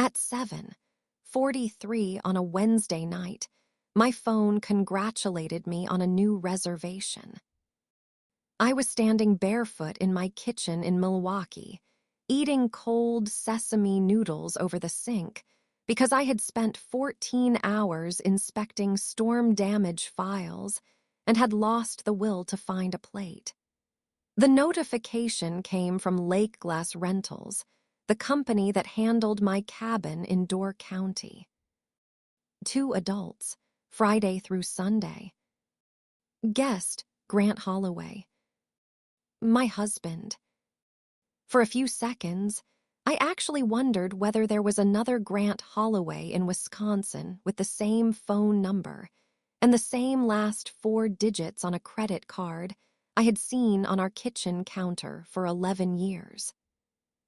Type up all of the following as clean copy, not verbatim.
At 7:43 on a Wednesday night, my phone congratulated me on a new reservation. I was standing barefoot in my kitchen in Milwaukee, eating cold sesame noodles over the sink because I had spent 14 hours inspecting storm damage files and had lost the will to find a plate. The notification came from Lake Glass Rentals, the company that handled my cabin in Door County. 2 adults, Friday through Sunday. Guest, Grant Holloway. My husband. For a few seconds, I actually wondered whether there was another Grant Holloway in Wisconsin with the same phone number and the same last 4 digits on a credit card I had seen on our kitchen counter for 11 years.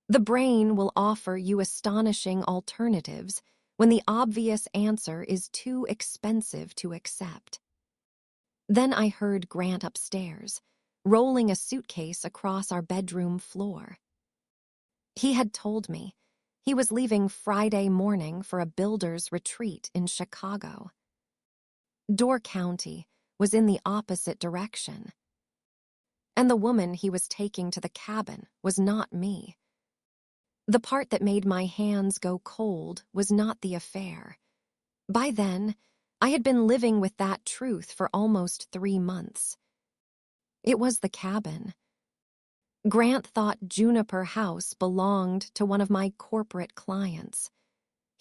The brain will offer you astonishing alternatives when the obvious answer is too expensive to accept. Then I heard Grant upstairs, rolling a suitcase across our bedroom floor. He had told me he was leaving Friday morning for a builder's retreat in Chicago. Door County was in the opposite direction. And the woman he was taking to the cabin was not me. The part that made my hands go cold was not the affair. By then, I had been living with that truth for almost 3 months. It was the cabin. Grant thought Juniper House belonged to one of my corporate clients.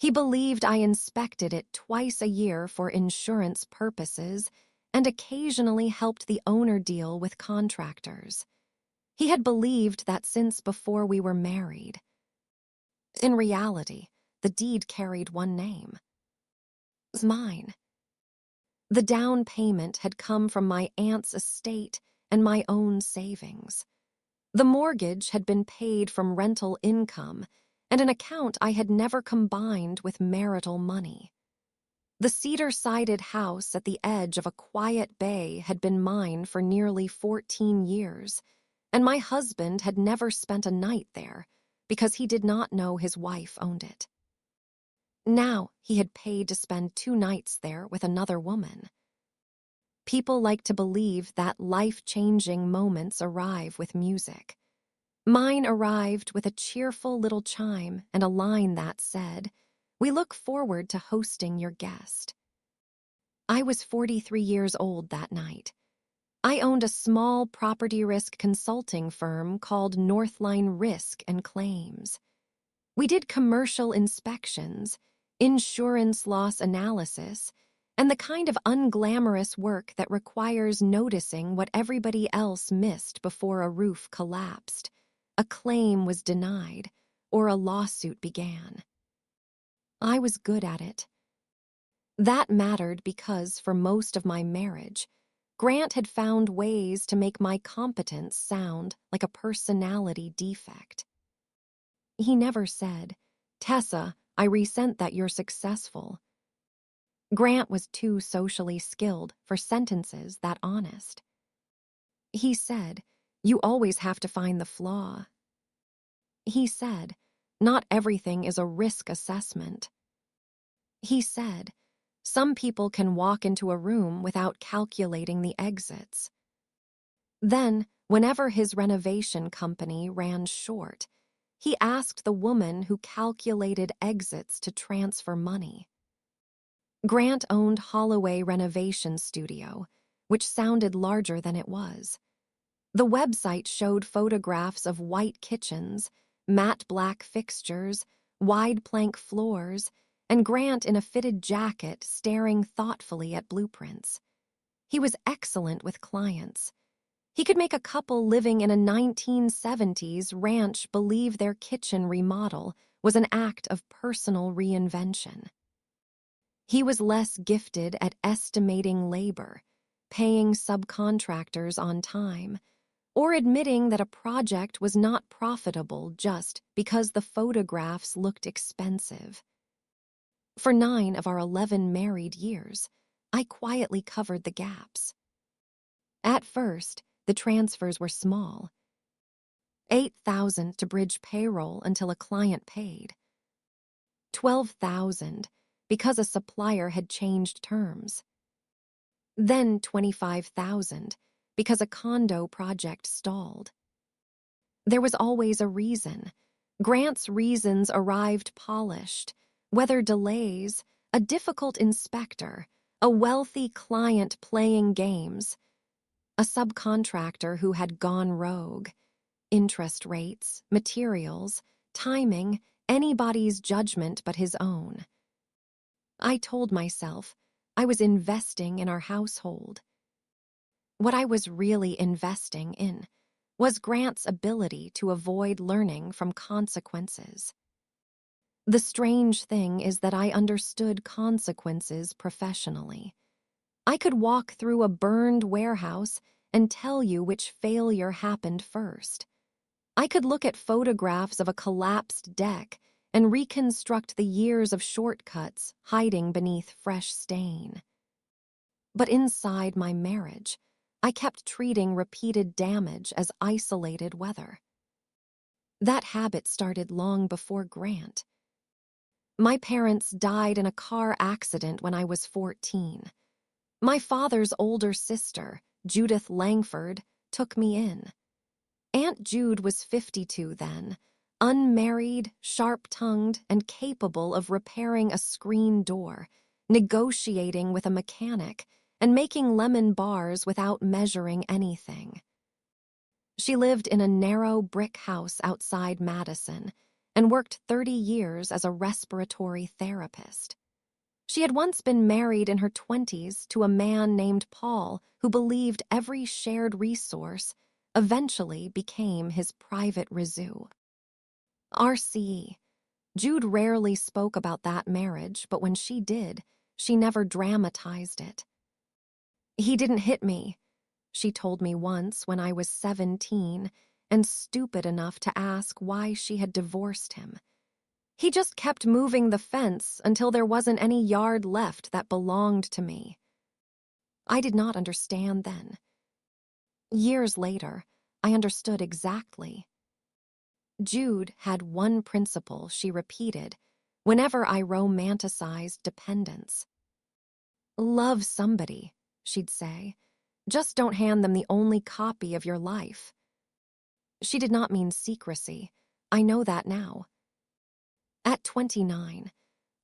He believed I inspected it twice a year for insurance purposes and occasionally helped the owner deal with contractors. He had believed that since before we were married. In reality, the deed carried one name. It was mine. The down payment had come from my aunt's estate and my own savings. The mortgage had been paid from rental income and an account I had never combined with marital money. The cedar-sided house at the edge of a quiet bay had been mine for nearly 14 years, and my husband had never spent a night there because he did not know his wife owned it. Now he had paid to spend 2 nights there with another woman. People like to believe that life-changing moments arrive with music. Mine arrived with a cheerful little chime and a line that said, "We look forward to hosting your guest." I was 43 years old that night. I owned a small property risk consulting firm called Northline Risk and Claims. We did commercial inspections, insurance loss analysis, and the kind of unglamorous work that requires noticing what everybody else missed before a roof collapsed, a claim was denied, or a lawsuit began. I was good at it. That mattered because for most of my marriage, Grant had found ways to make my competence sound like a personality defect. He never said, "Tessa, I resent that you're successful." Grant was too socially skilled for sentences that honest. He said, "You always have to find the flaw." He said, "Not everything is a risk assessment." He said, "Some people can walk into a room without calculating the exits." Then, whenever his renovation company ran short, he asked the woman who calculated exits to transfer money. Grant owned Holloway Renovation Studio, which sounded larger than it was. The website showed photographs of white kitchens, matte black fixtures, wide plank floors, and Grant in a fitted jacket staring thoughtfully at blueprints. He was excellent with clients. He could make a couple living in a 1970s ranch believe their kitchen remodel was an act of personal reinvention. He was less gifted at estimating labor, paying subcontractors on time, or admitting that a project was not profitable just because the photographs looked expensive. For 9 of our 11 married years, I quietly covered the gaps. At first, the transfers were small. $8,000 to bridge payroll until a client paid. $12,000 because a supplier had changed terms. Then $25,000 because a condo project stalled. There was always a reason. Grant's reasons arrived polished, whether delays, a difficult inspector, a wealthy client playing games, a subcontractor who had gone rogue, interest rates, materials, timing, anybody's judgment but his own. I told myself I was investing in our household. What I was really investing in was Grant's ability to avoid learning from consequences. The strange thing is that I understood consequences professionally. I could walk through a burned warehouse and tell you which failure happened first. I could look at photographs of a collapsed deck and reconstruct the years of shortcuts hiding beneath fresh stain. But inside my marriage, I kept treating repeated damage as isolated weather. That habit started long before Grant. My parents died in a car accident when I was 14. My father's older sister, Judith Langford, took me in. Aunt Jude was 52 then, unmarried, sharp-tongued, and capable of repairing a screen door, negotiating with a mechanic, and making lemon bars without measuring anything. She lived in a narrow brick house outside Madison and worked 30 years as a respiratory therapist. She had once been married in her 20s to a man named Paul who believed every shared resource eventually became his private reserve. RCE. Jude rarely spoke about that marriage, but when she did, she never dramatized it. "He didn't hit me," she told me once when I was 17 and stupid enough to ask why she had divorced him. "He just kept moving the fence until there wasn't any yard left that belonged to me." I did not understand then. Years later, I understood exactly. Jude had one principle she repeated whenever I romanticized dependence. "Love somebody," she'd say. "Just don't hand them the only copy of your life." She did not mean secrecy. I know that now. At 29,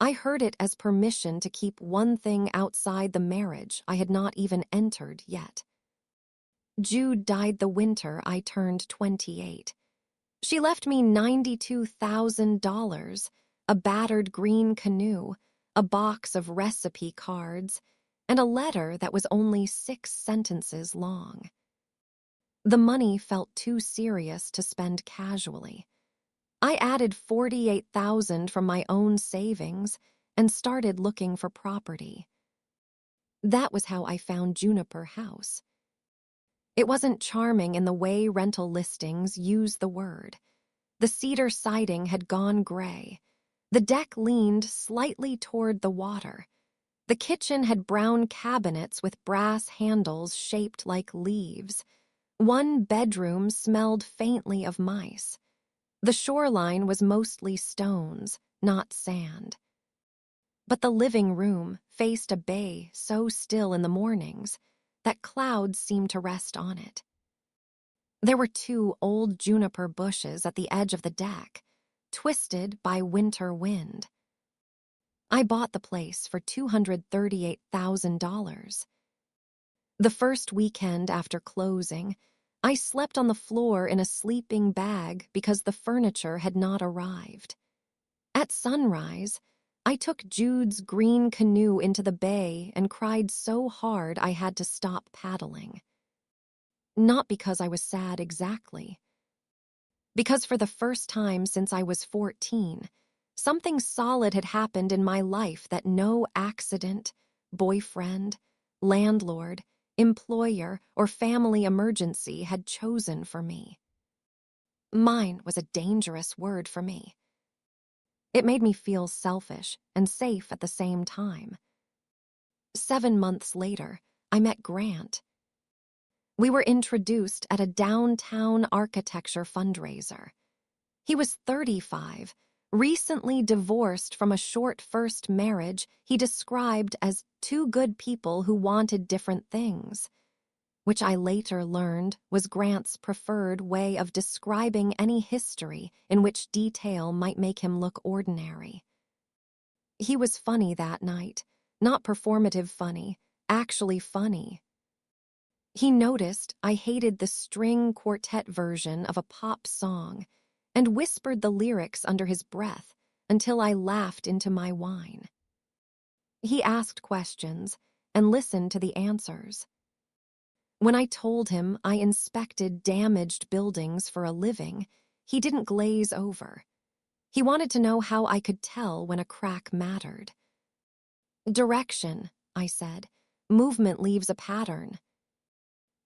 I heard it as permission to keep one thing outside the marriage I had not even entered yet. Jude died the winter I turned 28. She left me $92,000, a battered green canoe, a box of recipe cards, and a letter that was only 6 sentences long. The money felt too serious to spend casually. I added $48,000 from my own savings and started looking for property. That was how I found Juniper House. It wasn't charming in the way rental listings use the word. The cedar siding had gone gray. The deck leaned slightly toward the water. The kitchen had brown cabinets with brass handles shaped like leaves. One bedroom smelled faintly of mice. The shoreline was mostly stones, not sand. But the living room faced a bay so still in the mornings that clouds seemed to rest on it. There were 2 old juniper bushes at the edge of the deck, twisted by winter wind. I bought the place for $238,000. The first weekend after closing, I slept on the floor in a sleeping bag because the furniture had not arrived. At sunrise, I took Jude's green canoe into the bay and cried so hard I had to stop paddling. Not because I was sad exactly. Because for the first time since I was 14, something solid had happened in my life that no accident, boyfriend, landlord, employer, or family emergency had chosen for me. Mine was a dangerous word for me. It made me feel selfish and safe at the same time. 7 months later, I met Grant. We were introduced at a downtown architecture fundraiser. He was 35, Recently divorced from a short first marriage he described as two good people who wanted different things, which I later learned was Grant's preferred way of describing any history in which detail might make him look ordinary. He was funny that night, not performative funny, actually funny. He noticed I hated the string quartet version of a pop song and whispered the lyrics under his breath until I laughed into my wine. He asked questions and listened to the answers. When I told him I inspected damaged buildings for a living, he didn't glaze over. He wanted to know how I could tell when a crack mattered. Direction, I said. Movement leaves a pattern.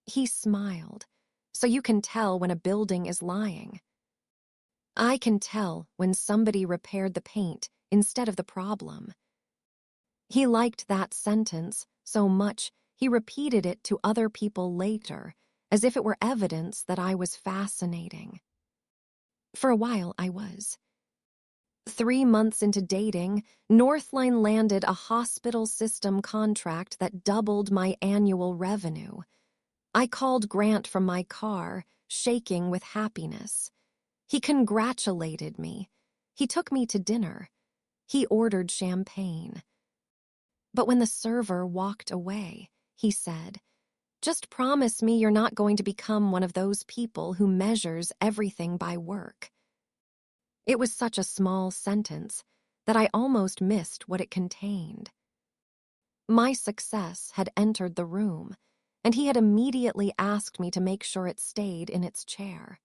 He smiled. So you can tell when a building is lying. I can tell when somebody repaired the paint instead of the problem. He liked that sentence so much he repeated it to other people later, as if it were evidence that I was fascinating. For a while, I was. 3 months into dating, Northline landed a hospital system contract that doubled my annual revenue. I called Grant from my car, shaking with happiness. He congratulated me. He took me to dinner. He ordered champagne. But when the server walked away, he said, "Just promise me you're not going to become one of those people who measures everything by work." It was such a small sentence that I almost missed what it contained. My success had entered the room, and he had immediately asked me to make sure it stayed in its chair.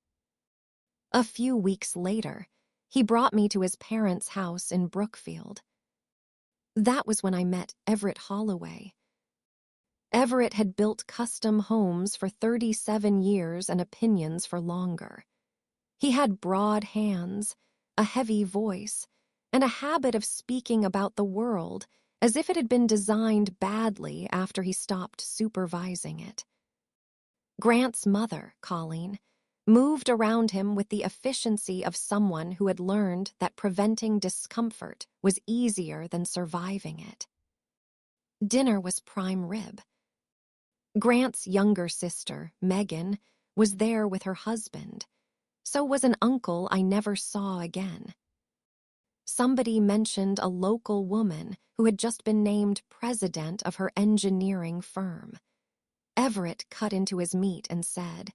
A few weeks later, he brought me to his parents' house in Brookfield. That was when I met Everett Holloway. Everett had built custom homes for 37 years and opinions for longer. He had broad hands, a heavy voice, and a habit of speaking about the world as if it had been designed badly after he stopped supervising it. Grant's mother, Colleen, moved around him with the efficiency of someone who had learned that preventing discomfort was easier than surviving it. Dinner was prime rib. Grant's younger sister, Megan, was there with her husband. So was an uncle I never saw again. Somebody mentioned a local woman who had just been named president of her engineering firm. Everett cut into his meat and said,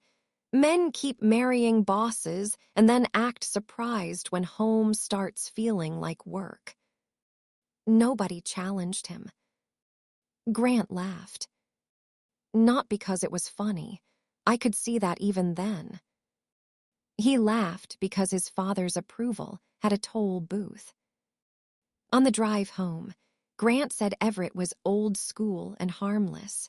"Men keep marrying bosses and then act surprised when home starts feeling like work." Nobody challenged him. Grant laughed. Not because it was funny. I could see that even then. He laughed because his father's approval had a toll booth. On the drive home, Grant said Everett was old school and harmless.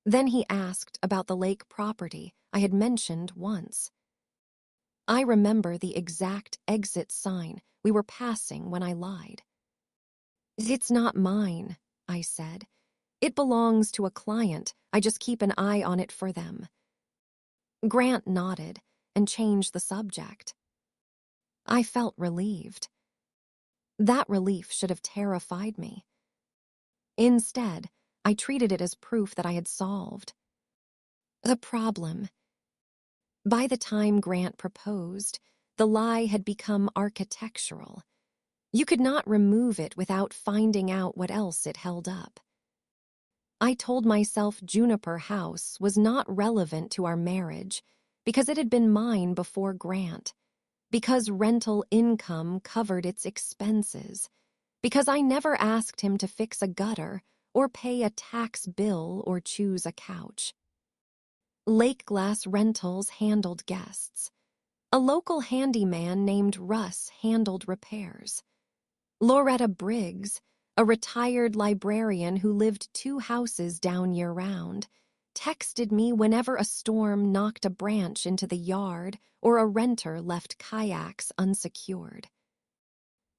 Then he asked about the lake property I had mentioned once. I remember the exact exit sign we were passing when I lied. "It's not mine," I said. "It belongs to a client. I just keep an eye on it for them." Grant nodded and changed the subject. I felt relieved. That relief should have terrified me. Instead, I treated it as proof that I had solved the problem. By the time Grant proposed, the lie had become architectural. You could not remove it without finding out what else it held up. I told myself Juniper House was not relevant to our marriage because it had been mine before Grant, because rental income covered its expenses, because I never asked him to fix a gutter or pay a tax bill or choose a couch. Lake Glass Rentals handled guests. A local handyman named Russ handled repairs. Loretta Briggs, a retired librarian who lived 2 houses down year-round, texted me whenever a storm knocked a branch into the yard or a renter left kayaks unsecured.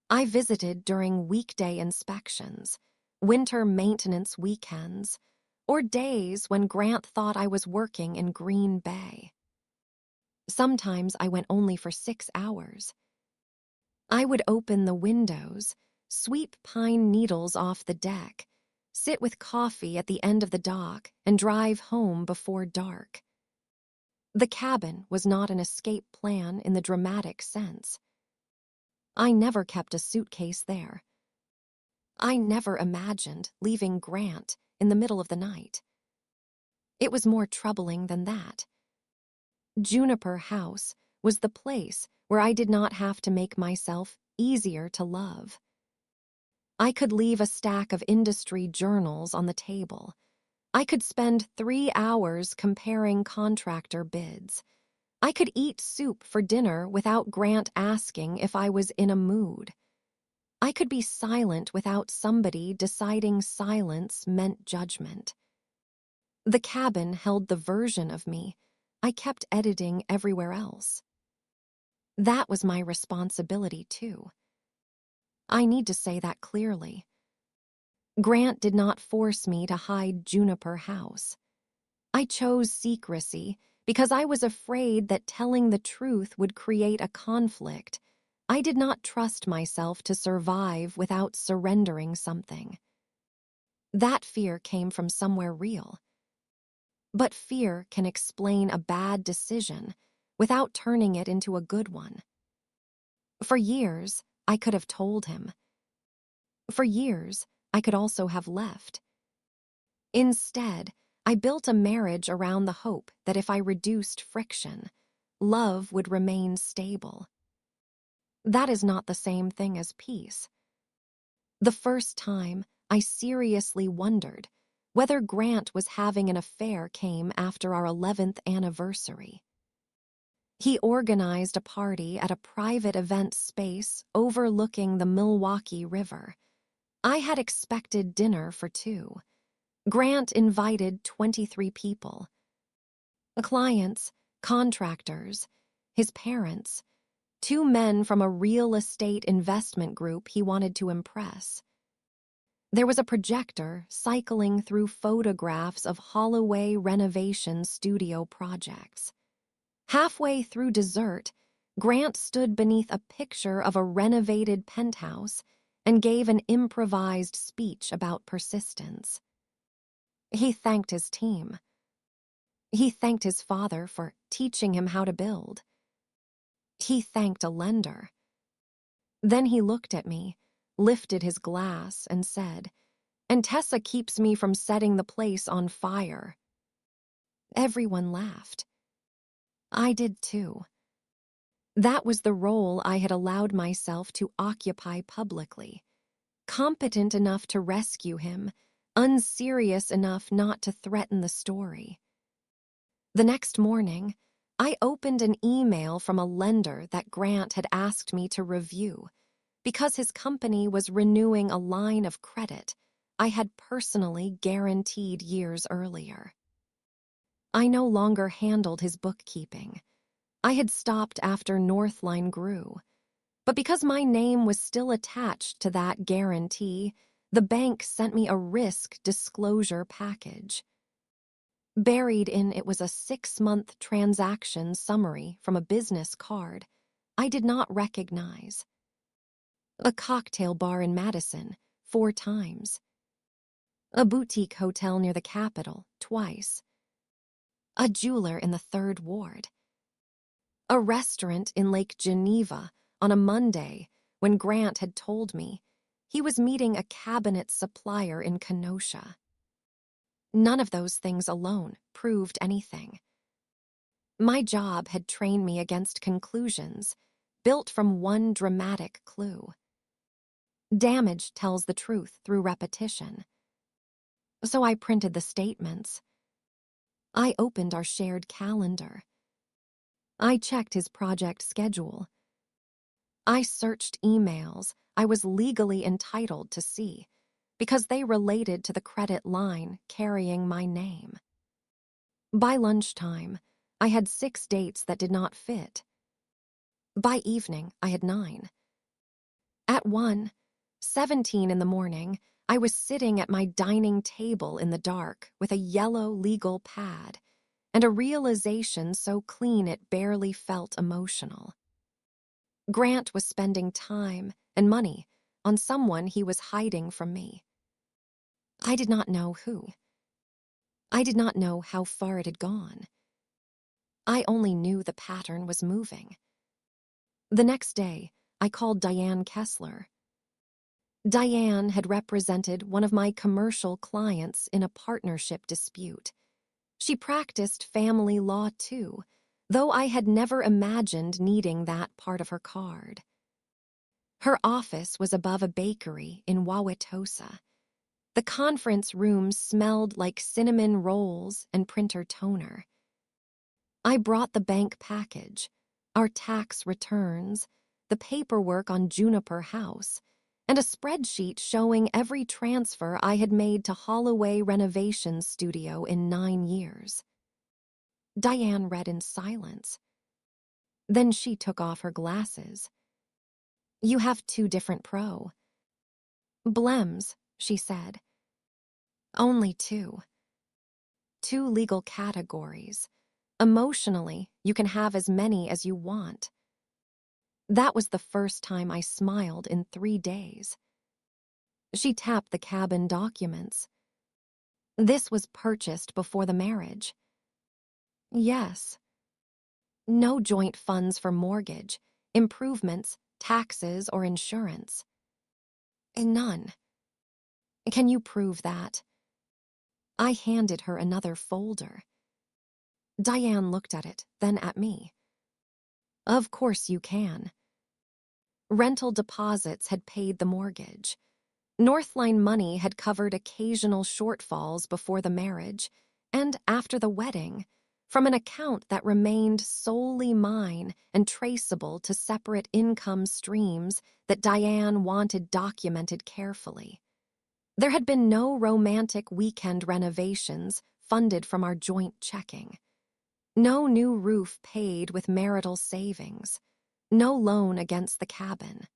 I visited during weekday inspections, winter maintenance weekends, or days when Grant thought I was working in Green Bay. Sometimes I went only for 6 hours. I would open the windows, sweep pine needles off the deck, sit with coffee at the end of the dock, and drive home before dark. The cabin was not an escape plan in the dramatic sense. I never kept a suitcase there. I never imagined leaving Grant in the middle of the night. It was more troubling than that. Juniper House was the place where I did not have to make myself easier to love. I could leave a stack of industry journals on the table. I could spend 3 hours comparing contractor bids. I could eat soup for dinner without Grant asking if I was in a mood. I could be silent without somebody deciding silence meant judgment. The cabin held the version of me I kept editing everywhere else. That was my responsibility, too. I need to say that clearly. Grant did not force me to hide Juniper House. I chose secrecy because I was afraid that telling the truth would create a conflict. I did not trust myself to survive without surrendering something. That fear came from somewhere real. But fear can explain a bad decision without turning it into a good one. For years, I could have told him. For years, I could also have left. Instead, I built a marriage around the hope that if I reduced friction, love would remain stable. That is not the same thing as peace. The first time I seriously wondered whether Grant was having an affair came after our 11th anniversary. He organized a party at a private event space overlooking the Milwaukee River. I had expected dinner for 2. Grant invited 23 people. Clients, contractors, his parents, 2 men from a real estate investment group he wanted to impress. There was a projector cycling through photographs of Holloway renovation studio projects. Halfway through dessert, Grant stood beneath a picture of a renovated penthouse and gave an improvised speech about persistence. He thanked his team. He thanked his father for teaching him how to build. He thanked a lender. Then he looked at me, lifted his glass, and said, "And Tessa keeps me from setting the place on fire." Everyone laughed. I did too. That was the role I had allowed myself to occupy publicly. Competent enough to rescue him, unserious enough not to threaten the story. The next morning, I opened an email from a lender that Grant had asked me to review because his company was renewing a line of credit I had personally guaranteed years earlier. I no longer handled his bookkeeping. I had stopped after Northline grew. But because my name was still attached to that guarantee, the bank sent me a risk disclosure package. Buried in it was a 6-month transaction summary from a business card I did not recognize. A cocktail bar in Madison, 4 times. A boutique hotel near the Capitol, twice. A jeweler in the 3rd Ward. A restaurant in Lake Geneva on a Monday when Grant had told me he was meeting a cabinet supplier in Kenosha. None of those things alone proved anything. My job had trained me against conclusions built from one dramatic clue. Damage tells the truth through repetition. So I printed the statements. I opened our shared calendar. I checked his project schedule. I searched emails I was legally entitled to see because they related to the credit line carrying my name. By lunchtime, I had 6 dates that did not fit. By evening, I had 9. At 1:17 in the morning, I was sitting at my dining table in the dark with a yellow legal pad and a realization so clean it barely felt emotional. Grant was spending time and money on someone he was hiding from me. I did not know who. I did not know how far it had gone. I only knew the pattern was moving. The next day, I called Diane Kessler. Diane had represented one of my commercial clients in a partnership dispute. She practiced family law too, though I had never imagined needing that part of her card. Her office was above a bakery in Wauwatosa. The conference room smelled like cinnamon rolls and printer toner. I brought the bank package, our tax returns, the paperwork on Juniper House, and a spreadsheet showing every transfer I had made to Holloway Renovation Studio in 9 years. Diane read in silence. Then she took off her glasses. "You have 2 different blems," she said. "Only 2. 2 legal categories. Emotionally, you can have as many as you want." That was the first time I smiled in 3 days. She tapped the cabin documents. "This was purchased before the marriage." "Yes." "No joint funds for mortgage, improvements, taxes, or insurance." "None." "Can you prove that?" I handed her another folder. Diane looked at it, then at me. "Of course you can." Rental deposits had paid the mortgage. Northline money had covered occasional shortfalls before the marriage and after the wedding, from an account that remained solely mine and traceable to separate income streams that Diane wanted documented carefully. There had been no romantic weekend renovations funded from our joint checking. No new roof paid with marital savings. No loan against the cabin.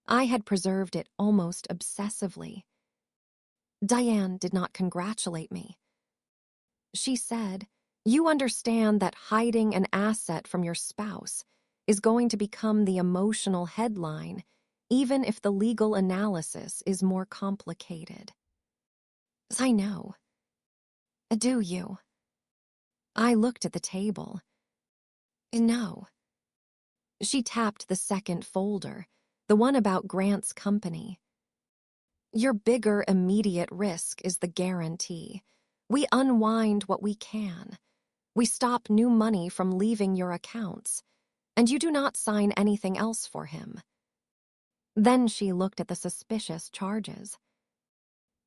I had preserved it almost obsessively. Diane did not congratulate me. She said, "You understand that hiding an asset from your spouse is going to become the emotional headline, even if the legal analysis is more complicated." "I know." "Do you?" I looked at the table. "No." She tapped the second folder, the one about Grant's company. "Your bigger immediate risk is the guarantee. We unwind what we can. We stop new money from leaving your accounts, and you do not sign anything else for him." Then she looked at the suspicious charges.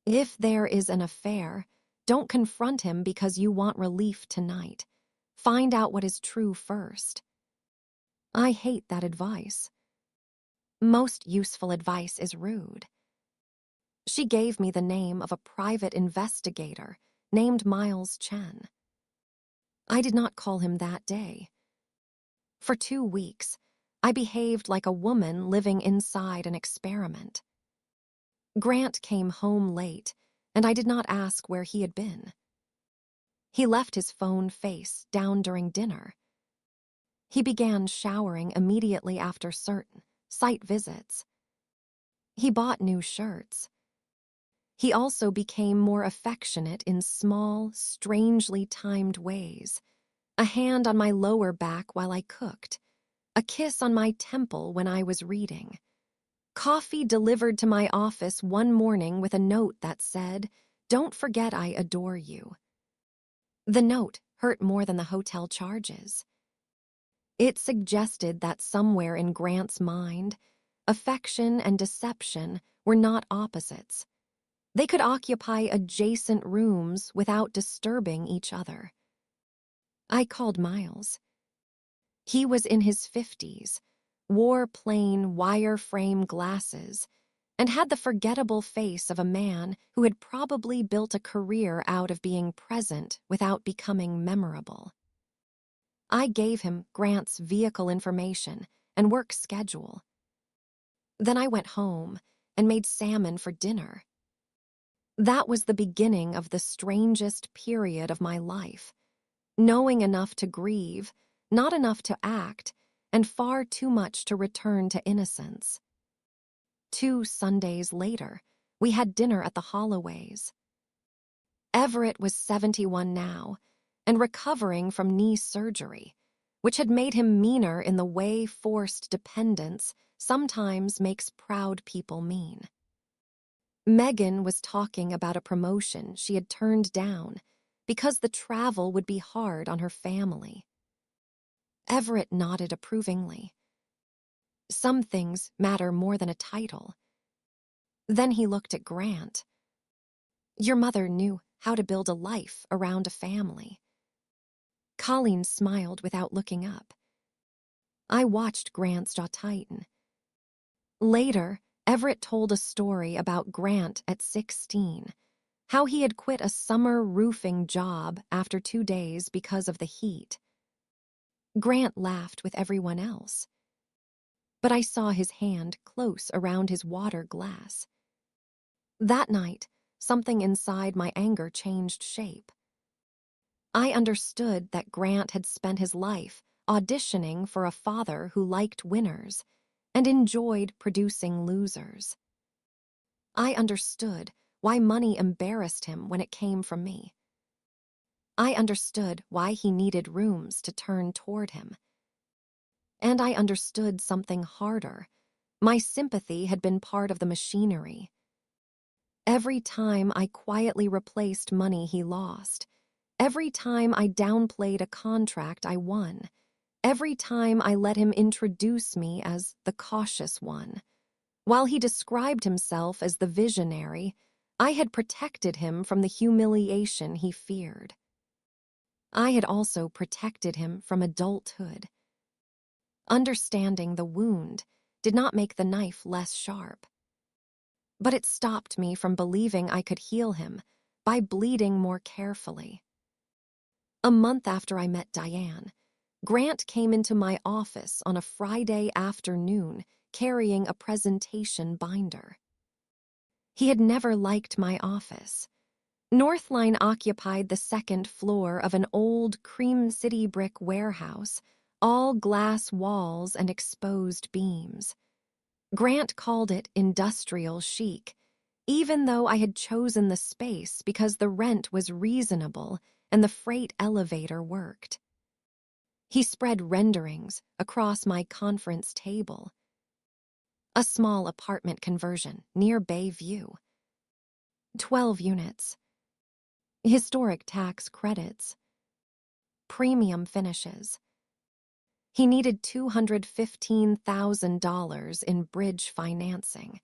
"If there is an affair, don't confront him because you want relief tonight. Find out what is true first." I hate that advice. Most useful advice is rude. She gave me the name of a private investigator named Miles Chen. I did not call him that day. For 2 weeks, I behaved like a woman living inside an experiment. Grant came home late, and I did not ask where he had been. He left his phone face down during dinner. He began showering immediately after certain site visits. He bought new shirts. He also became more affectionate in small, strangely timed ways. A hand on my lower back while I cooked. A kiss on my temple when I was reading. Coffee delivered to my office one morning with a note that said, "Don't forget I adore you." The note hurt more than the hotel charges. It suggested that somewhere in Grant's mind, affection and deception were not opposites. They could occupy adjacent rooms without disturbing each other. I called Miles. He was in his 50s, wore plain wire-frame glasses, and had the forgettable face of a man who had probably built a career out of being present without becoming memorable. I gave him Grant's vehicle information and work schedule. Then I went home and made salmon for dinner. That was the beginning of the strangest period of my life. Knowing enough to grieve, not enough to act, and far too much to return to innocence. 2 Sundays later, we had dinner at the Holloways. Everett was 71 now, and recovering from knee surgery, which had made him meaner in the way forced dependence sometimes makes proud people mean. Megan was talking about a promotion she had turned down because the travel would be hard on her family. Everett nodded approvingly. Some things matter more than a title. Then he looked at Grant. Your mother knew how to build a life around a family. Colleen smiled without looking up. I watched Grant's jaw tighten. Later, Everett told a story about Grant at 16, how he had quit a summer roofing job after 2 days because of the heat. Grant laughed with everyone else, but I saw his hand close around his water glass. That night, something inside my anger changed shape. I understood that Grant had spent his life auditioning for a father who liked winners and enjoyed producing losers. I understood why money embarrassed him when it came from me. I understood why he needed rooms to turn toward him. And I understood something harder. My sympathy had been part of the machinery. Every time I quietly replaced money he lost, every time I downplayed a contract I won, every time I let him introduce me as the cautious one, while he described himself as the visionary, I had protected him from the humiliation he feared. I had also protected him from adulthood. Understanding the wound did not make the knife less sharp. But it stopped me from believing I could heal him by bleeding more carefully. A month after I met Diane, Grant came into my office on a Friday afternoon carrying a presentation binder. He had never liked my office. Northline occupied the second floor of an old Cream City brick warehouse, all glass walls and exposed beams. Grant called it industrial chic, even though I had chosen the space because the rent was reasonable and the freight elevator worked. He spread renderings across my conference table. A small apartment conversion near Bayview. 12 units. Historic tax credits. Premium finishes. He needed $215,000 in bridge financing.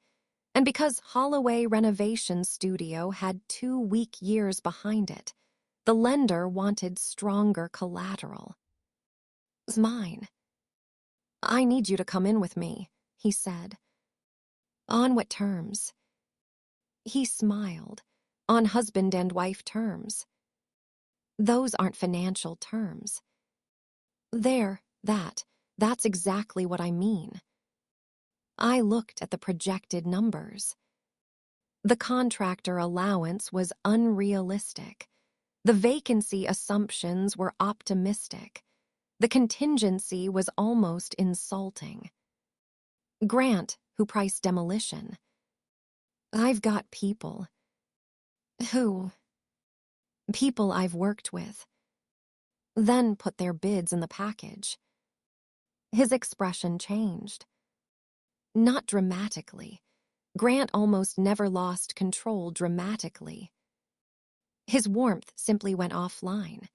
And because Holloway Renovation Studio had 2 weak years behind it, the lender wanted stronger collateral. It was mine. I need you to come in with me, he said. On what terms? He smiled. On husband and wife terms. Those aren't financial terms. That's exactly what I mean. I looked at the projected numbers. The contractor allowance was unrealistic. The vacancy assumptions were optimistic. The contingency was almost insulting. Grant, who priced demolition. I've got people. Who? People I've worked with. Then put their bids in the package. His expression changed. Not dramatically. Grant almost never lost control dramatically. His warmth simply went offline.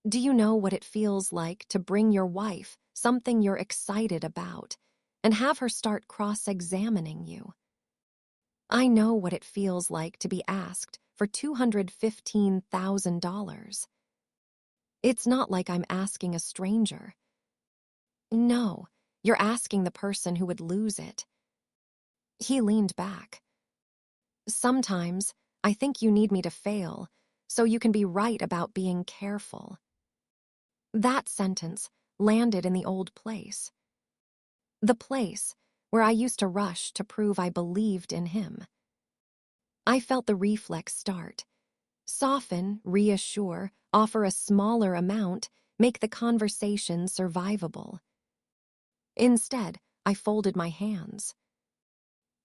Do you know what it feels like to bring your wife something you're excited about and have her start cross-examining you? I know what it feels like to be asked for $215,000. It's not like I'm asking a stranger. No, you're asking the person who would lose it. He leaned back. Sometimes I think you need me to fail so you can be right about being careful. That sentence landed in the old place. The place where I used to rush to prove I believed in him. I felt the reflex start. Soften, reassure, offer a smaller amount, make the conversation survivable. Instead, I folded my hands.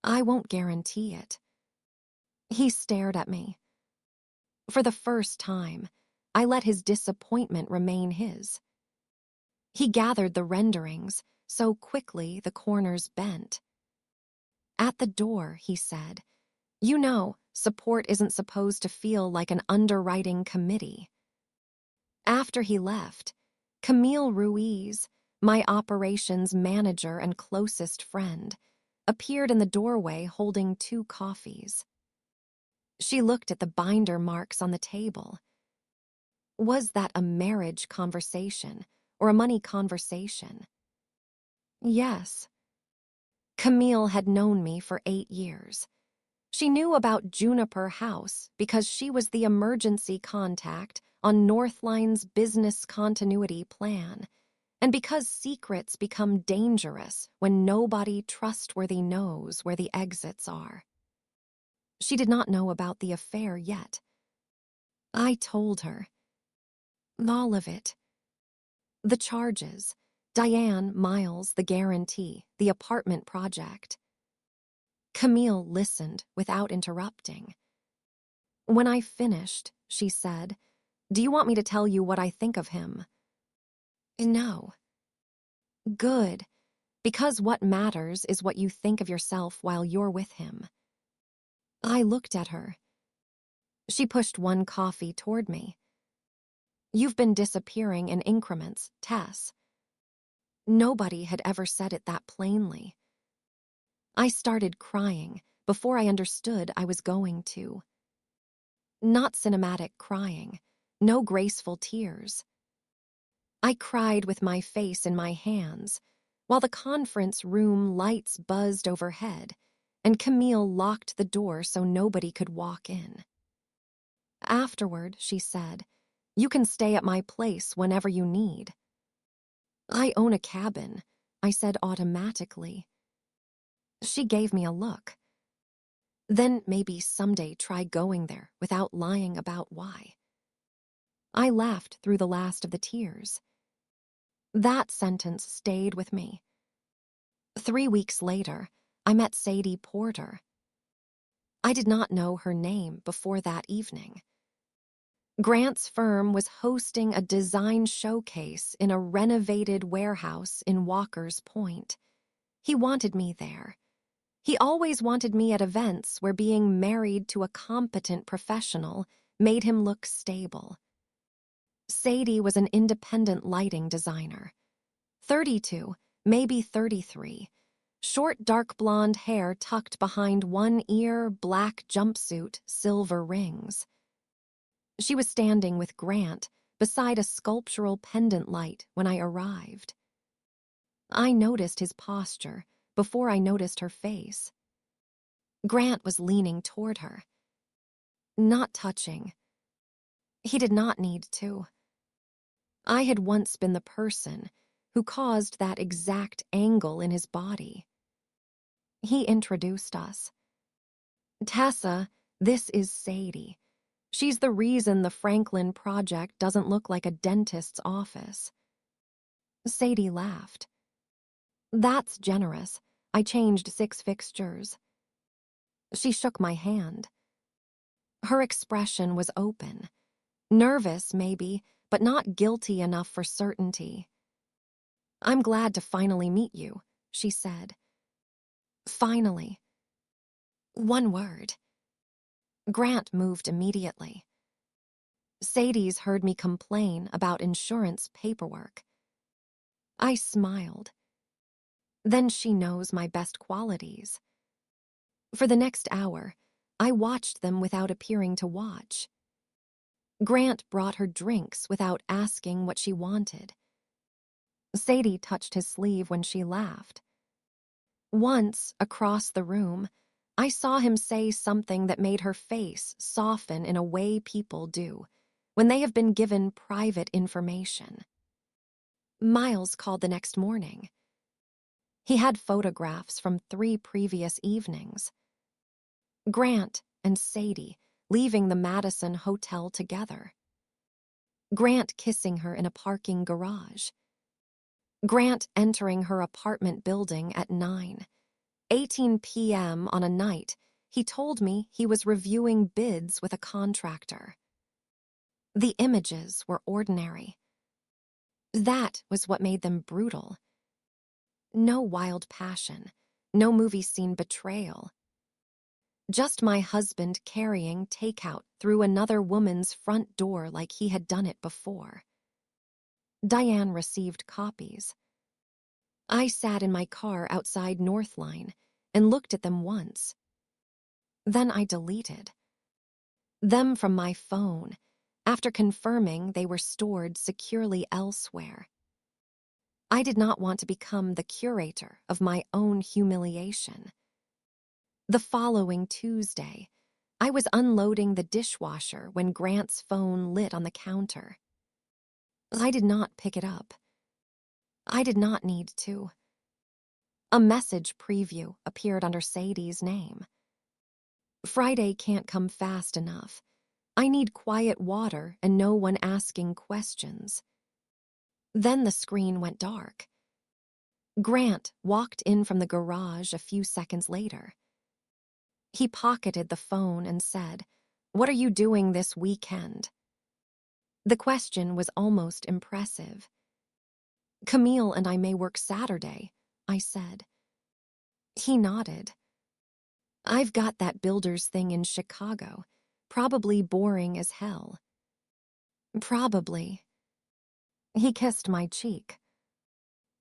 I won't guarantee it. He stared at me. For the first time, I let his disappointment remain his. He gathered the renderings, so quickly the corners bent. At the door, he said, "You know, support isn't supposed to feel like an underwriting committee." After he left, Camille Ruiz, my operations manager and closest friend, appeared in the doorway holding 2 coffees. She looked at the binder marks on the table. Was that a marriage conversation or a money conversation? Yes. Camille had known me for 8 years. She knew about Juniper House because she was the emergency contact on Northline's business continuity plan, and because secrets become dangerous when nobody trustworthy knows where the exits are. She did not know about the affair yet. I told her. All of it. The charges, Diane, Miles, the guarantee, the apartment project. Camille listened without interrupting. When I finished, she said, "Do you want me to tell you what I think of him?" No. Good, because what matters is what you think of yourself while you're with him. I looked at her. She pushed 1 coffee toward me. You've been disappearing in increments, Tess. Nobody had ever said it that plainly. I started crying before I understood I was going to. Not cinematic crying, no graceful tears. I cried with my face in my hands, while the conference room lights buzzed overhead, and Camille locked the door so nobody could walk in. Afterward, she said, "You can stay at my place whenever you need." "I own a cabin," I said automatically. She gave me a look. "Then maybe someday try going there without lying about why." I laughed through the last of the tears. That sentence stayed with me. 3 weeks later, I met Sadie Porter. I did not know her name before that evening. Grant's firm was hosting a design showcase in a renovated warehouse in Walker's Point. He wanted me there. He always wanted me at events where being married to a competent professional made him look stable. Sadie was an independent lighting designer. 32, maybe 33. Short dark blonde hair tucked behind one ear, black jumpsuit, silver rings. She was standing with Grant beside a sculptural pendant light when I arrived. I noticed his posture before I noticed her face. Grant was leaning toward her. Not touching. He did not need to. I had once been the person who caused that exact angle in his body. He introduced us. "Tessa, this is Sadie. She's the reason the Franklin project doesn't look like a dentist's office." Sadie laughed. "That's generous. I changed 6 fixtures." She shook my hand. Her expression was open. Nervous, maybe, but not guilty enough for certainty. "I'm glad to finally meet you," she said. Finally. One word. Grant moved immediately. Sadie's heard me complain about insurance paperwork. I smiled. Then she knows my best qualities. For the next hour, I watched them without appearing to watch. Grant brought her drinks without asking what she wanted. Sadie touched his sleeve when she laughed. Once, across the room, I saw him say something that made her face soften in a way people do when they have been given private information. Miles called the next morning. He had photographs from 3 previous evenings. Grant and Sadie leaving the Madison Hotel together. Grant kissing her in a parking garage. Grant entering her apartment building at 9:18 p.m. on a night he told me he was reviewing bids with a contractor. The images were ordinary. That was what made them brutal. No wild passion, no movie scene betrayal. Just my husband carrying takeout through another woman's front door like he had done it before. Diane received copies. I sat in my car outside Northline and looked at them once. Then I deleted them from my phone after confirming they were stored securely elsewhere. I did not want to become the curator of my own humiliation. The following Tuesday, I was unloading the dishwasher when Grant's phone lit on the counter. I did not pick it up. I did not need to. A message preview appeared under Sadie's name. Friday can't come fast enough. I need quiet water and no one asking questions. Then the screen went dark. Grant walked in from the garage a few seconds later. He pocketed the phone and said, "What are you doing this weekend?" The question was almost impressive. "Camille and I may work Saturday," I said. He nodded. "I've got that builder's thing in Chicago, probably boring as hell." "Probably." He kissed my cheek.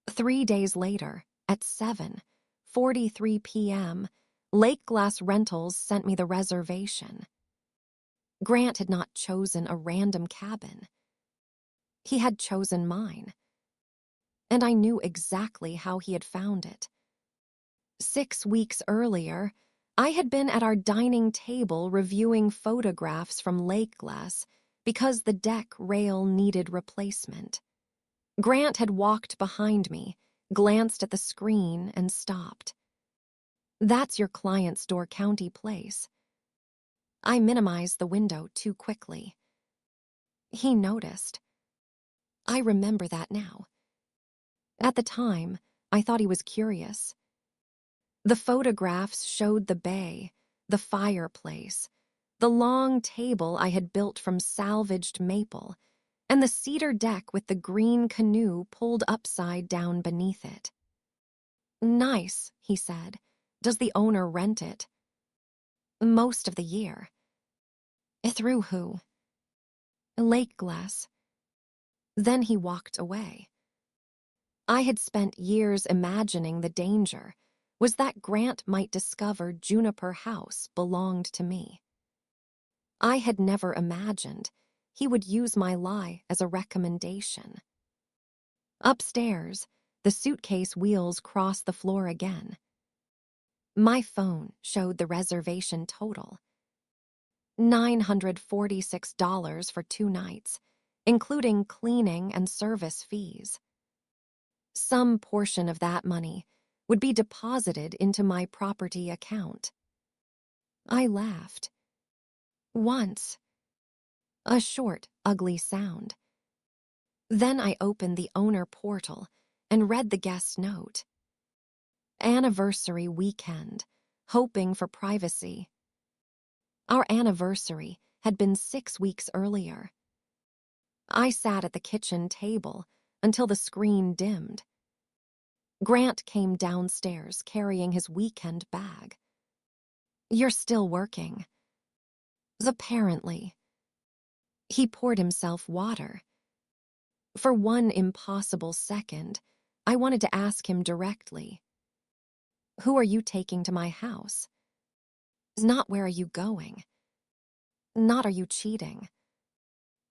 3 days later, at 7:43 p.m., Lake Glass Rentals sent me the reservation. Grant had not chosen a random cabin. He had chosen mine. And I knew exactly how he had found it. 6 weeks earlier, I had been at our dining table reviewing photographs from Lake Glass because the deck rail needed replacement. Grant had walked behind me, glanced at the screen, and stopped. "That's your client's Door County place." I minimized the window too quickly. He noticed. I remember that now. At the time, I thought he was curious. The photographs showed the bay, the fireplace, the long table I had built from salvaged maple, and the cedar deck with the green canoe pulled upside down beneath it. "Nice," he said. "Does the owner rent it?" "Most of the year." "Through who?" "Lake Glass." Then he walked away. I had spent years imagining the danger was that Grant might discover Juniper House belonged to me. I had never imagined he would use my lie as a recommendation. Upstairs, the suitcase wheels crossed the floor again. My phone showed the reservation total. $946 for 2 nights, including cleaning and service fees. Some portion of that money would be deposited into my property account. I laughed. Once. A short, ugly sound. Then I opened the owner portal and read the guest note. Anniversary weekend, hoping for privacy. Our anniversary had been 6 weeks earlier. I sat at the kitchen table until the screen dimmed. Grant came downstairs carrying his weekend bag. "You're still working." "Apparently." He poured himself water. For one impossible second, I wanted to ask him directly. "Who are you taking to my house?" Not "where are you going?" Not "are you cheating?"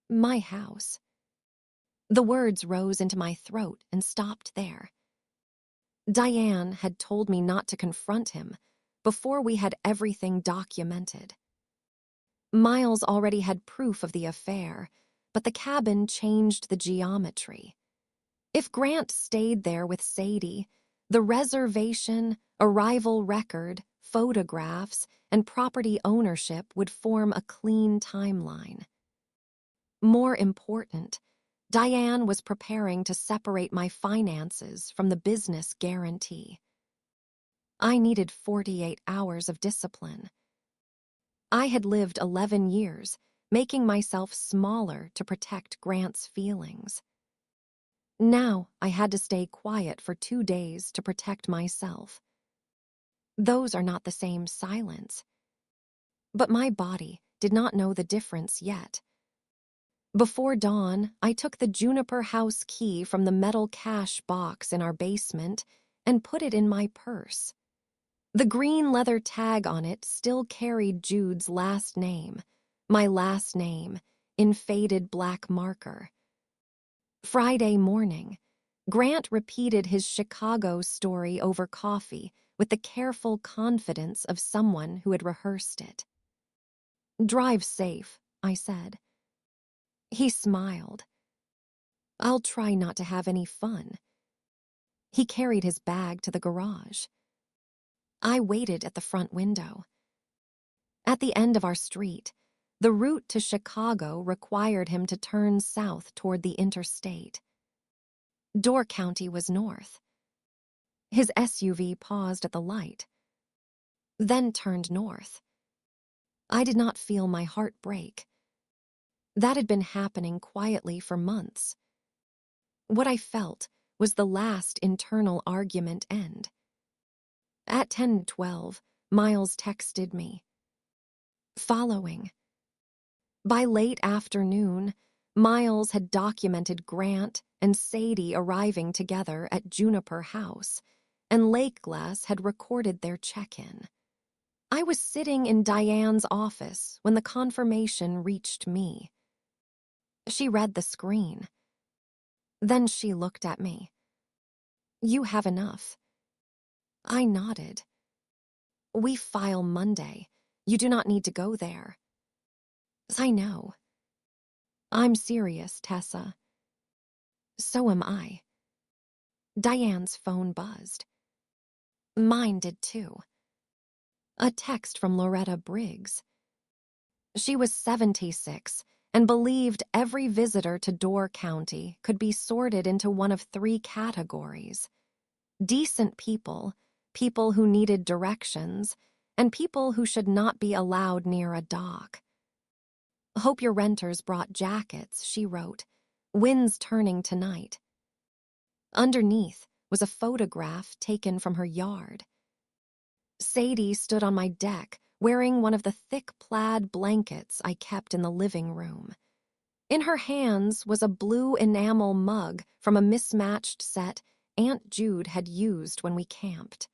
My house. The words rose into my throat and stopped there. Diane had told me not to confront him before we had everything documented. Miles already had proof of the affair, but the cabin changed the geometry. If Grant stayed there with Sadie, the reservation, arrival record, photographs, and property ownership would form a clean timeline. More important, Diane was preparing to separate my finances from the business guarantee. I needed 48 hours of discipline. I had lived 11 years, making myself smaller to protect Grant's feelings. Now I had to stay quiet for 2 days to protect myself. Those are not the same silence. But my body did not know the difference yet. Before dawn, I took the Juniper House key from the metal cash box in our basement and put it in my purse. The green leather tag on it still carried Jude's last name, my last name, in faded black marker. Friday morning, Grant repeated his Chicago story over coffee with the careful confidence of someone who had rehearsed it. "Drive safe," I said. He smiled. "I'll try not to have any fun." He carried his bag to the garage. I waited at the front window. At the end of our street, the route to Chicago required him to turn south toward the interstate. Door County was north. His SUV paused at the light, then turned north. I did not feel my heart break. That had been happening quietly for months. What I felt was the last internal argument end. At 10:12, Miles texted me. "Following." By late afternoon, Miles had documented Grant and Sadie arriving together at Juniper House, and Lake Glass had recorded their check-in. I was sitting in Diane's office when the confirmation reached me. She read the screen. Then she looked at me. "You have enough." I nodded. "We file Monday. You do not need to go there." "I know." "I'm serious, Tessa." "So am I." Diane's phone buzzed. Mine did too. A text from Loretta Briggs. She was 76 and believed every visitor to Door County could be sorted into one of 3 categories: decent people, people who needed directions, and people who should not be allowed near a dock. "Hope your renters brought jackets," she wrote. "Wind's turning tonight." Underneath was a photograph taken from her yard. Sadie stood on my deck, wearing one of the thick plaid blankets I kept in the living room. In her hands was a blue enamel mug from a mismatched set Aunt Jude had used when we camped.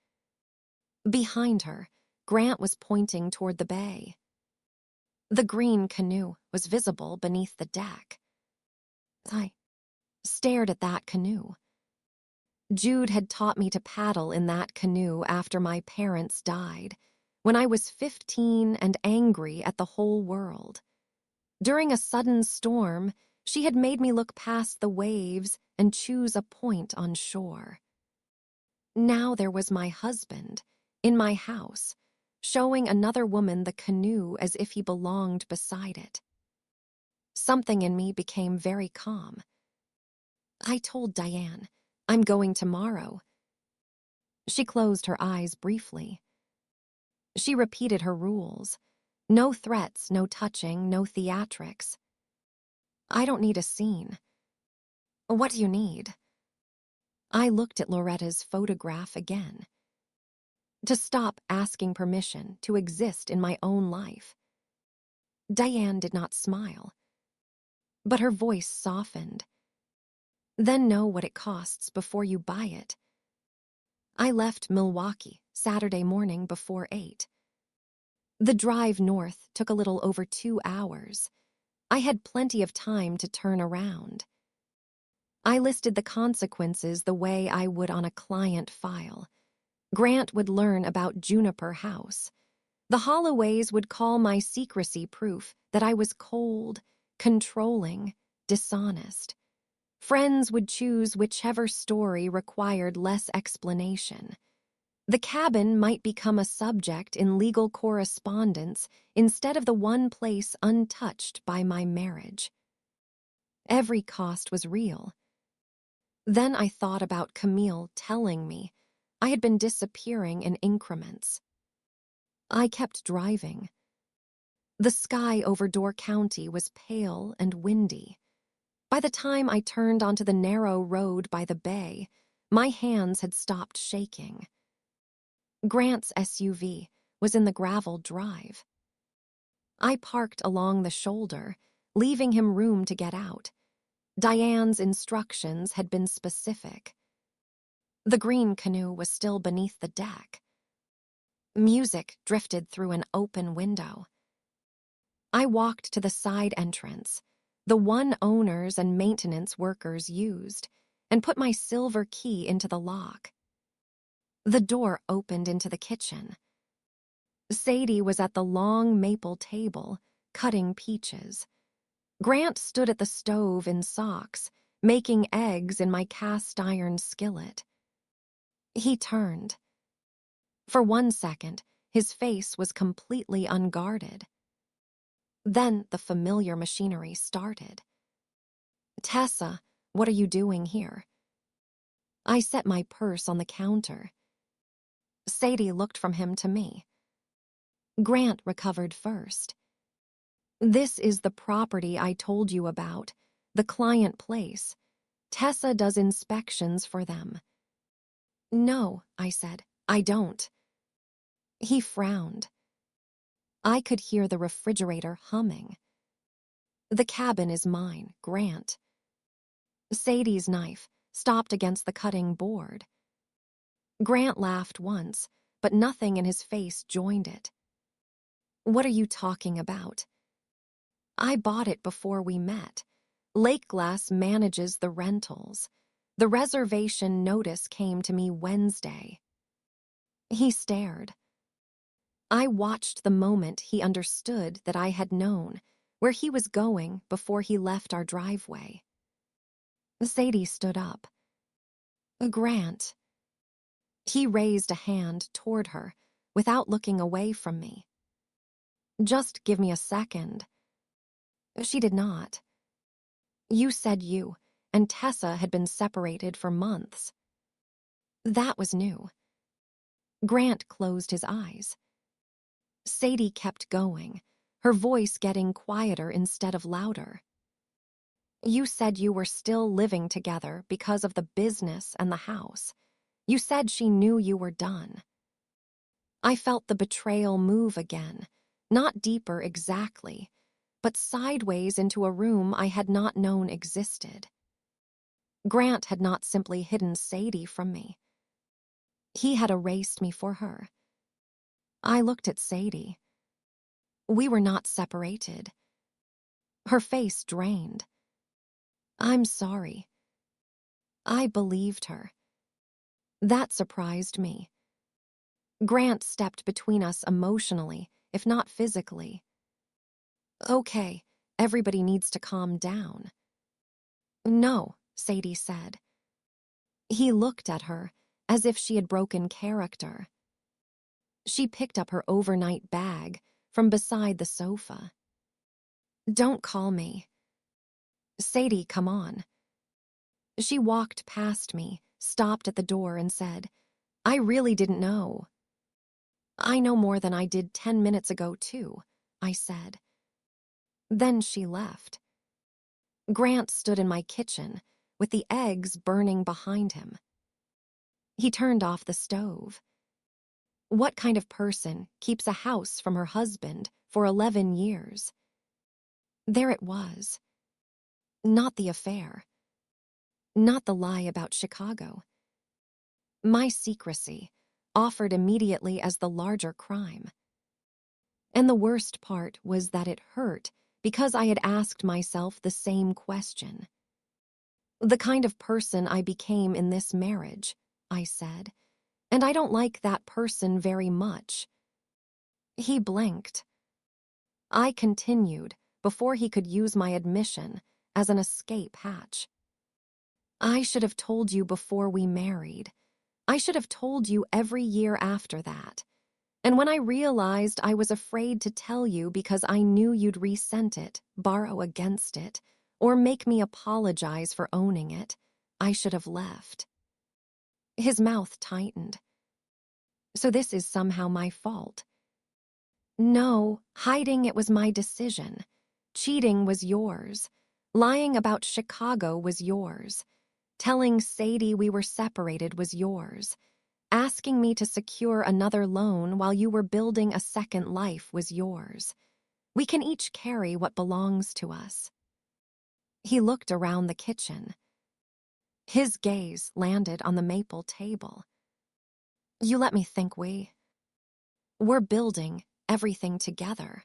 Behind her, Grant was pointing toward the bay. The green canoe was visible beneath the deck. I stared at that canoe. Jude had taught me to paddle in that canoe after my parents died, when I was 15 and angry at the whole world. During a sudden storm, she had made me look past the waves and choose a point on shore. Now there was my husband, in my house, showing another woman the canoe as if he belonged beside it. Something in me became very calm. I told Diane, "I'm going tomorrow." She closed her eyes briefly. She repeated her rules. No threats, no touching, no theatrics. "I don't need a scene." "What do you need?" I looked at Loretta's photograph again. "To stop asking permission to exist in my own life." Diane did not smile, but her voice softened. "Then know what it costs before you buy it." I left Milwaukee Saturday morning before 8. The drive north took a little over 2 hours. I had plenty of time to turn around. I listed the consequences the way I would on a client file. Grant would learn about Juniper House. The Holloways would call my secrecy proof that I was cold, controlling, dishonest. Friends would choose whichever story required less explanation. The cabin might become a subject in legal correspondence instead of the one place untouched by my marriage. Every cost was real. Then I thought about Camille telling me I had been disappearing in increments. I kept driving. The sky over Door County was pale and windy. By the time I turned onto the narrow road by the bay, my hands had stopped shaking. Grant's SUV was in the gravel drive. I parked along the shoulder, leaving him room to get out. Diane's instructions had been specific. The green canoe was still beneath the deck. Music drifted through an open window. I walked to the side entrance, the one owners and maintenance workers used, and put my silver key into the lock. The door opened into the kitchen. Sadie was at the long maple table, cutting peaches. Grant stood at the stove in socks, making eggs in my cast-iron skillet. He turned. For 1 second, his face was completely unguarded. Then the familiar machinery started. "Tessa, what are you doing here?" I set my purse on the counter. Sadie looked from him to me. Grant recovered first. "This is the property I told you about, the client place. Tessa does inspections for them." "No," I said, "I don't." He frowned. I could hear the refrigerator humming. "The cabin is mine, Grant." Sadie's knife stopped against the cutting board. Grant laughed once, but nothing in his face joined it. "What are you talking about?" "I bought it before we met. Lake Glass manages the rentals. The reservation notice came to me Wednesday." He stared. I watched the moment he understood that I had known where he was going before he left our driveway. Sadie stood up. "Grant." He raised a hand toward her without looking away from me. "Just give me a second." She did not. "You said you and Tessa had been separated for months." That was new. Grant closed his eyes. Sadie kept going, her voice getting quieter instead of louder. "You said you were still living together because of the business and the house. You said she knew you were done." I felt the betrayal move again, not deeper exactly, but sideways into a room I had not known existed. Grant had not simply hidden Sadie from me. He had erased me for her. I looked at Sadie. We were not separated. Her face drained. "I'm sorry." I believed her. That surprised me. Grant stepped between us emotionally, if not physically. "Okay, everybody needs to calm down." "No," Sadie said. He looked at her as if she had broken character. She picked up her overnight bag from beside the sofa. "Don't call me." "Sadie, come on." She walked past me, stopped at the door and said, "I really didn't know." "I know more than I did 10 minutes ago, too," I said. Then she left. Grant stood in my kitchen, with the eggs burning behind him. He turned off the stove. What kind of person keeps a house from her husband for 11 years? There it was. Not the affair. Not the lie about Chicago. My secrecy, offered immediately as the larger crime. And the worst part was that it hurt because I had asked myself the same question. "The kind of person I became in this marriage," I said, "and I don't like that person very much." He blinked. I continued before he could use my admission as an escape hatch. "I should have told you before we married. I should have told you every year after that. And when I realized I was afraid to tell you because I knew you'd resent it, borrow against it, or make me apologize for owning it, I should have left. His mouth tightened. So this is somehow my fault. No, hiding it was my decision. Cheating was yours. Lying about Chicago was yours. Telling Sadie we were separated was yours. Asking me to secure another loan while you were building a second life was yours. We can each carry what belongs to us. He looked around the kitchen. His gaze landed on the maple table. You let me think we're building everything together.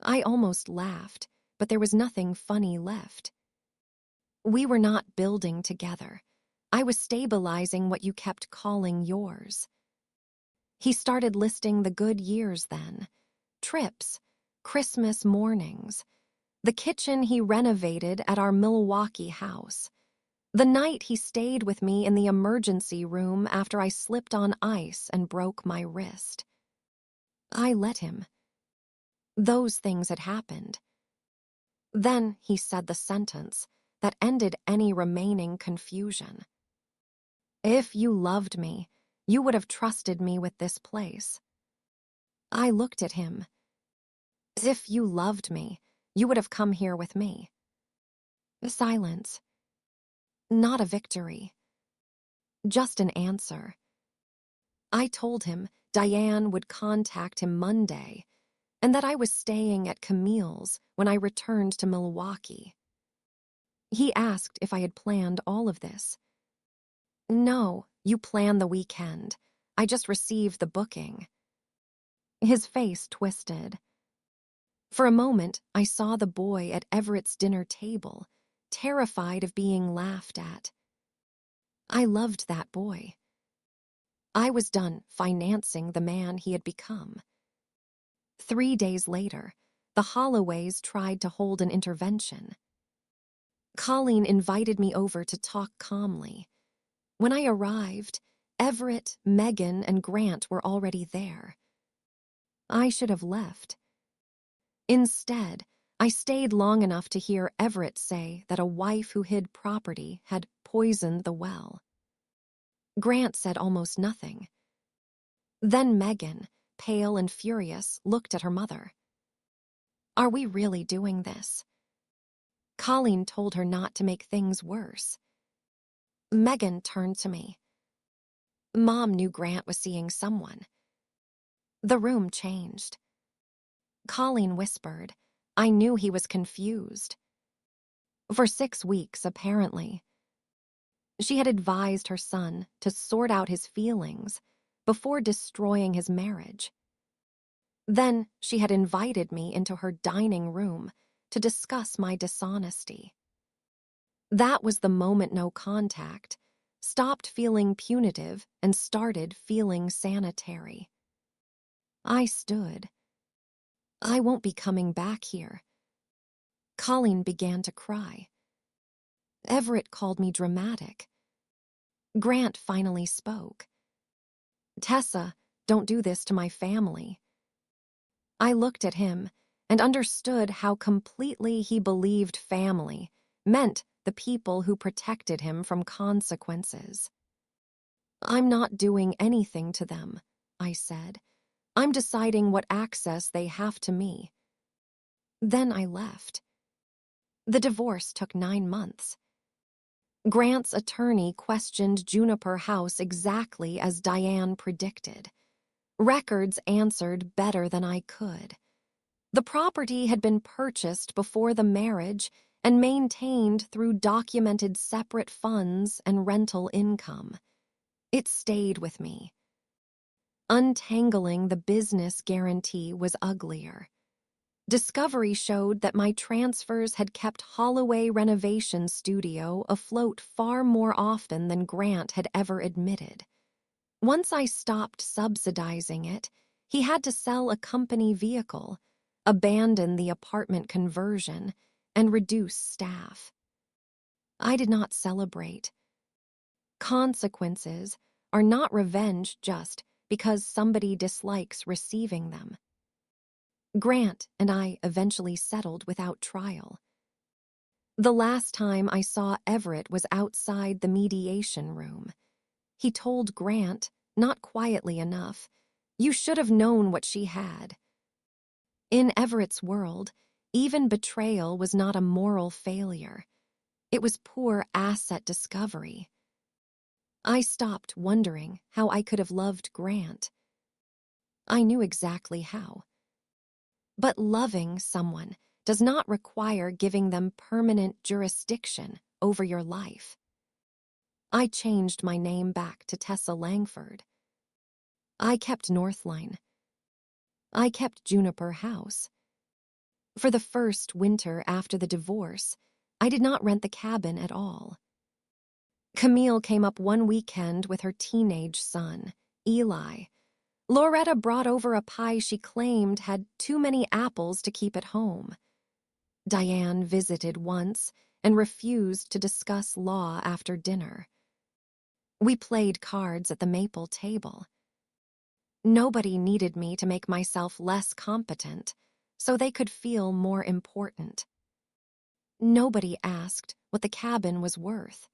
I almost laughed, but there was nothing funny left. We were not building together. I was stabilizing what you kept calling yours. He started listing the good years then. Trips, Christmas mornings, the kitchen he renovated at our Milwaukee house, the night he stayed with me in the emergency room after I slipped on ice and broke my wrist. I let him. Those things had happened. Then he said the sentence that ended any remaining confusion. If you loved me, you would have trusted me with this place. I looked at him. If you loved me, you would have come here with me. Silence. Not a victory. Just an answer. I told him Diane would contact him Monday, and that I was staying at Camille's when I returned to Milwaukee. He asked if I had planned all of this. No, you plan the weekend. I just received the booking. His face twisted. For a moment, I saw the boy at Everett's dinner table, terrified of being laughed at. I loved that boy. I was done financing the man he had become. 3 days later, the Holloways tried to hold an intervention. Colleen invited me over to talk calmly. When I arrived, Everett, Megan, and Grant were already there. I should have left. Instead, I stayed long enough to hear Everett say that a wife who hid property had poisoned the well. Grant said almost nothing. Then Megan, pale and furious, looked at her mother. Are we really doing this? Colleen told her not to make things worse. Megan turned to me. Mom knew Grant was seeing someone. The room changed. Colleen whispered, I knew he was confused. For 6 weeks, apparently. She had advised her son to sort out his feelings before destroying his marriage. Then she had invited me into her dining room to discuss my dishonesty. That was the moment no contact stopped feeling punitive and started feeling sanitary. I stood. I won't be coming back here. Colleen began to cry. Everett called me dramatic. Grant finally spoke. Tessa, don't do this to my family. I looked at him and understood how completely he believed family meant the people who protected him from consequences. I'm not doing anything to them, I said. I'm deciding what access they have to me. Then I left. The divorce took 9 months. Grant's attorney questioned Juniper House exactly as Diane predicted. Records answered better than I could. The property had been purchased before the marriage and maintained through documented separate funds and rental income. It stayed with me. Untangling the business guarantee was uglier. Discovery showed that my transfers had kept Holloway Renovation Studio afloat far more often than Grant had ever admitted. Once I stopped subsidizing it, he had to sell a company vehicle, abandon the apartment conversion, and reduce staff. I did not celebrate. Consequences are not revenge just because somebody dislikes receiving them. Grant and I eventually settled without trial. The last time I saw Everett was outside the mediation room. He told Grant, not quietly enough, "You should have known what she had." In Everett's world, even betrayal was not a moral failure. It was poor asset discovery. I stopped wondering how I could have loved Grant. I knew exactly how. But loving someone does not require giving them permanent jurisdiction over your life. I changed my name back to Tessa Langford. I kept Northline. I kept Juniper House. For the first winter after the divorce, I did not rent the cabin at all. Camille came up one weekend with her teenage son, Eli. Loretta brought over a pie she claimed had too many apples to keep at home. Diane visited once and refused to discuss law after dinner. We played cards at the maple table. Nobody needed me to make myself less competent, so they could feel more important. Nobody asked what the cabin was worth.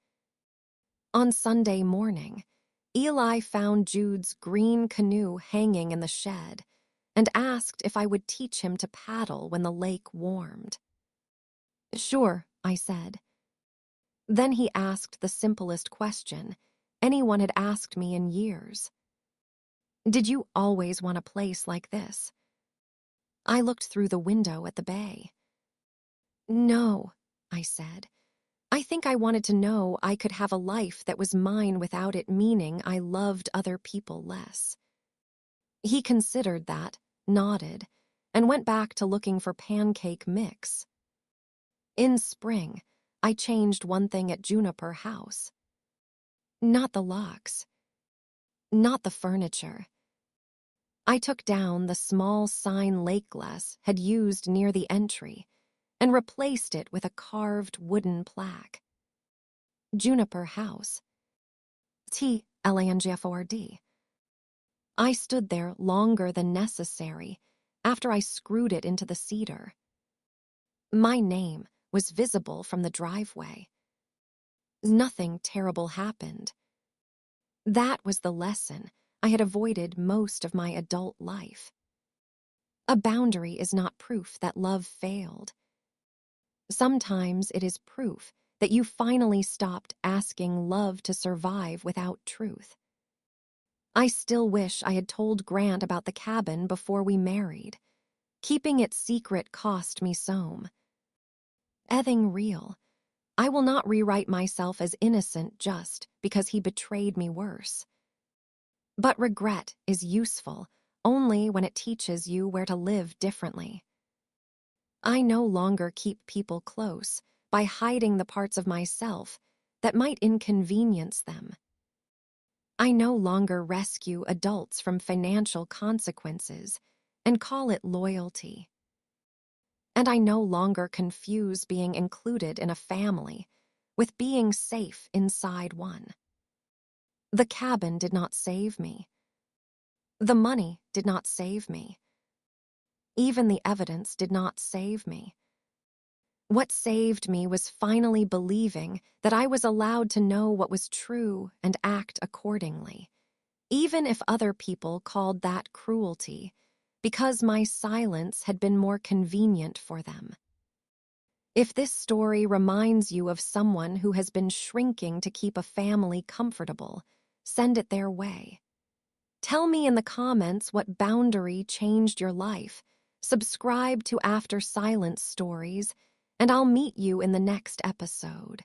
On Sunday morning, Eli found Jude's green canoe hanging in the shed and asked if I would teach him to paddle when the lake warmed. "Sure," I said. Then he asked the simplest question anyone had asked me in years. "Did you always want a place like this?" I looked through the window at the bay. "No," I said. "I think I wanted to know I could have a life that was mine without it meaning I loved other people less." He considered that, nodded, and went back to looking for pancake mix. In spring, I changed one thing at Juniper House. Not the locks. Not the furniture. I took down the small sign Lake Glass had used near the entry and replaced it with a carved wooden plaque. Juniper House. T-Langford. I stood there longer than necessary after I screwed it into the cedar. My name was visible from the driveway. Nothing terrible happened. That was the lesson I had avoided most of my adult life. A boundary is not proof that love failed. Sometimes it is proof that you finally stopped asking love to survive without truth. I still wish I had told Grant about the cabin before we married. Keeping it secret cost me some. Ething real, I will not rewrite myself as innocent just because he betrayed me worse. But regret is useful only when it teaches you where to live differently. I no longer keep people close by hiding the parts of myself that might inconvenience them. I no longer rescue adults from financial consequences and call it loyalty. And I no longer confuse being included in a family with being safe inside one. The cabin did not save me. The money did not save me. Even the evidence did not save me. What saved me was finally believing that I was allowed to know what was true and act accordingly, even if other people called that cruelty, because my silence had been more convenient for them. If this story reminds you of someone who has been shrinking to keep a family comfortable, send it their way. Tell me in the comments what boundary changed your life. Subscribe to After Silence Stories, and I'll meet you in the next episode.